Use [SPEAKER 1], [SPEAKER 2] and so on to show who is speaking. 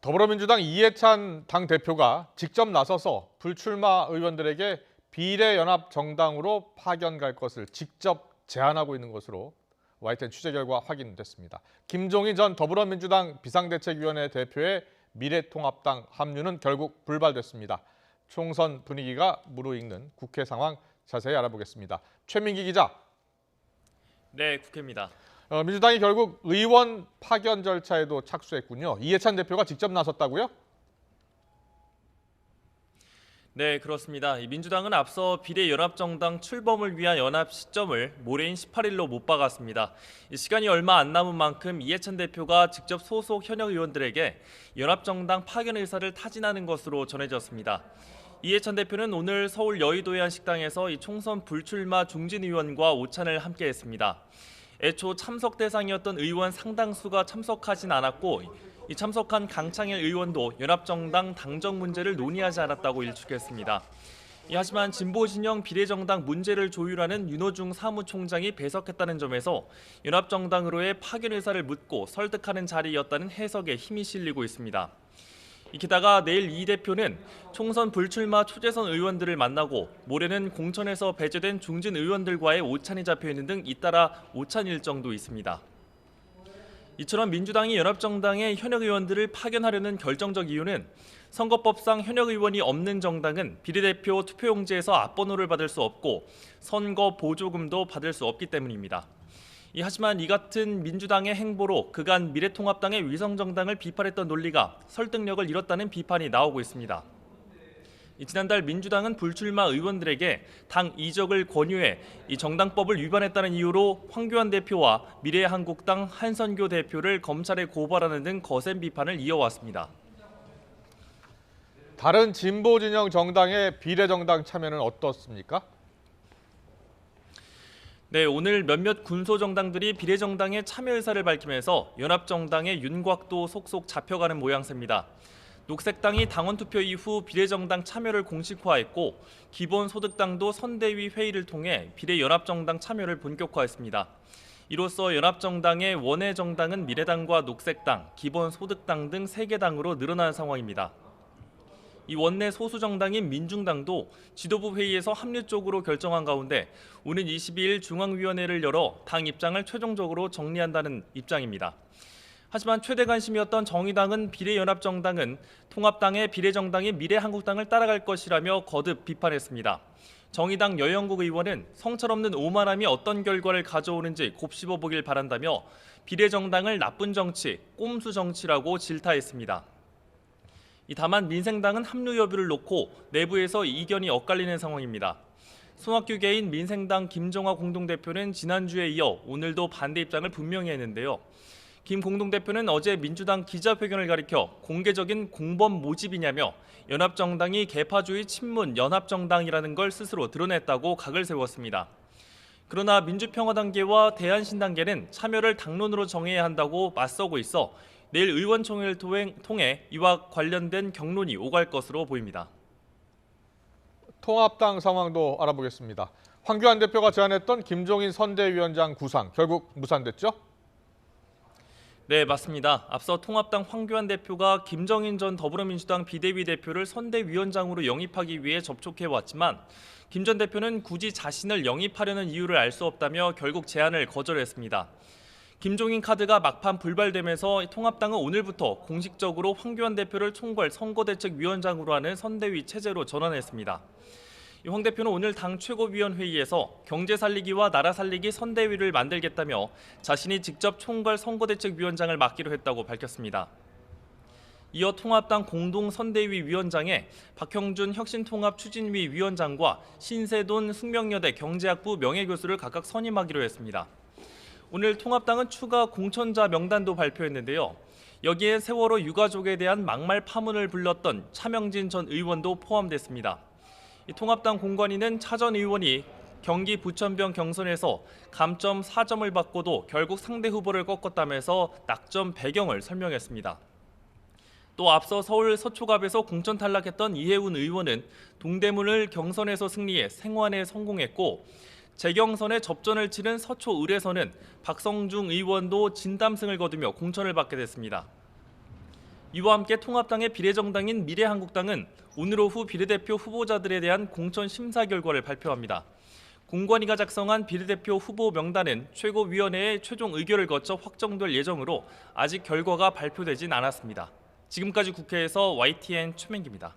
[SPEAKER 1] 더불어민주당 이해찬 당대표가 직접 나서서 불출마 의원들에게 비례연합정당으로 파견 갈 것을 직접 제안하고 있는 것으로 YTN 취재 결과 확인됐습니다. 김종인 전 더불어민주당 비상대책위원회 대표의 미래통합당 합류는 결국 불발됐습니다. 총선 분위기가 무르익는 국회 상황 자세히 알아보겠습니다. 최민기 기자.
[SPEAKER 2] 네, 국회입니다.
[SPEAKER 1] 민주당이 결국 의원 파견 절차에도 착수했군요. 이해찬 대표가 직접 나섰다고요?
[SPEAKER 2] 네, 그렇습니다. 민주당은 앞서 비례연합정당 출범을 위한 연합 시점을 모레인 18일로 못 박았습니다. 시간이 얼마 안 남은 만큼 이해찬 대표가 직접 소속 현역 의원들에게 연합정당 파견 의사를 타진하는 것으로 전해졌습니다. 이해찬 대표는 오늘 서울 여의도의 한 식당에서 총선 불출마 중진 의원과 오찬을 함께했습니다. 애초 참석 대상이었던 의원 상당수가 참석하진 않았고 이 참석한 강창일 의원도 연합정당 당정 문제를 논의하지 않았다고 일축했습니다. 하지만 진보진영 비례정당 문제를 조율하는 윤호중 사무총장이 배석했다는 점에서 연합정당으로의 파견 의사를 묻고 설득하는 자리였다는 해석에 힘이 실리고 있습니다. 게다가 내일 이 대표는 총선 불출마 초재선 의원들을 만나고 모레는 공천에서 배제된 중진 의원들과의 오찬이 잡혀있는 등 잇따라 오찬 일정도 있습니다. 이처럼 민주당이 연합정당의 현역 의원들을 파견하려는 결정적 이유는 선거법상 현역 의원이 없는 정당은 비례대표 투표용지에서 앞번호를 받을 수 없고 선거 보조금도 받을 수 없기 때문입니다. 하지만 이 같은 민주당의 행보로 그간 미래통합당의 위성정당을 비판했던 논리가 설득력을 잃었다는 비판이 나오고 있습니다. 지난달 민주당은 불출마 의원들에게 당 이적을 권유해 이 정당법을 위반했다는 이유로 황교안 대표와 미래한국당 한선교 대표를 검찰에 고발하는 등 거센 비판을 이어왔습니다.
[SPEAKER 1] 다른 진보 진영 정당의 비례정당 참여는 어떻습니까?
[SPEAKER 2] 네, 오늘 몇몇 군소정당들이 비례정당에 참여 의사를 밝히면서 연합정당의 윤곽도 속속 잡혀가는 모양새입니다. 녹색당이 당원투표 이후 비례정당 참여를 공식화했고 기본소득당도 선대위 회의를 통해 비례연합정당 참여를 본격화했습니다. 이로써 연합정당의 원외정당은 미래당과 녹색당, 기본소득당 등 3개 당으로 늘어난 상황입니다. 이 원내 소수정당인 민중당도 지도부 회의에서 합류 쪽으로 결정한 가운데 오는 22일 중앙위원회를 열어 당 입장을 최종적으로 정리한다는 입장입니다. 하지만 최대 관심이었던 정의당은 비례연합정당은 통합당의 비례정당인 미래한국당을 따라갈 것이라며 거듭 비판했습니다. 정의당 여영국 의원은 성철없는 오만함이 어떤 결과를 가져오는지 곱씹어보길 바란다며 비례정당을 나쁜 정치, 꼼수 정치라고 질타했습니다. 다만 민생당은 합류 여부를 놓고 내부에서 이견이 엇갈리는 상황입니다. 손학규계인 민생당 김정화 공동대표는 지난주에 이어 오늘도 반대 입장을 분명히 했는데요. 김 공동대표는 어제 민주당 기자회견을 가리켜 공개적인 공범 모집이냐며 연합정당이 계파주의 친문 연합정당이라는 걸 스스로 드러냈다고 각을 세웠습니다. 그러나 민주평화단계와 대한신단계는 참여를 당론으로 정해야 한다고 맞서고 있어 내일 의원총회를 통해 이와 관련된 격론이 오갈 것으로 보입니다.
[SPEAKER 1] 통합당 상황도 알아보겠습니다. 황교안 대표가 제안했던 김종인 선대위원장 구상 결국 무산됐죠?
[SPEAKER 2] 네, 맞습니다. 앞서 통합당 황교안 대표가 김정인 전 더불어민주당 비대위 대표를 선대위원장으로 영입하기 위해 접촉해왔지만 김 전 대표는 굳이 자신을 영입하려는 이유를 알 수 없다며 결국 제안을 거절했습니다. 김종인 카드가 막판 불발되면서 통합당은 오늘부터 공식적으로 황교안 대표를 총괄 선거대책위원장으로 하는 선대위 체제로 전환했습니다. 황 대표는 오늘 당 최고위원회의에서 경제 살리기와 나라 살리기 선대위를 만들겠다며 자신이 직접 총괄 선거대책위원장을 맡기로 했다고 밝혔습니다. 이어 통합당 공동선대위 위원장에 박형준 혁신통합추진위 위원장과 신세돈 숙명여대 경제학부 명예교수를 각각 선임하기로 했습니다. 오늘 통합당은 추가 공천자 명단도 발표했는데요. 여기에 세월호 유가족에 대한 막말 파문을 불렀던 차명진 전 의원도 포함됐습니다. 통합당 공관위는 차 전 의원이 경기 부천병 경선에서 감점 4점을 받고도 결국 상대 후보를 꺾었다면서 낙점 배경을 설명했습니다. 또 앞서 서울 서초갑에서 공천 탈락했던 이해운 의원은 동대문을 경선에서 승리해 생환에 성공했고 재경선에 접전을 치른 서초 을에서는 박성중 의원도 진담승을 거두며 공천을 받게 됐습니다. 이와 함께 통합당의 비례정당인 미래한국당은 오늘 오후 비례대표 후보자들에 대한 공천 심사 결과를 발표합니다. 공관위가 작성한 비례대표 후보 명단은 최고위원회의 최종 의결을 거쳐 확정될 예정으로 아직 결과가 발표되진 않았습니다. 지금까지 국회에서 YTN 최민기입니다.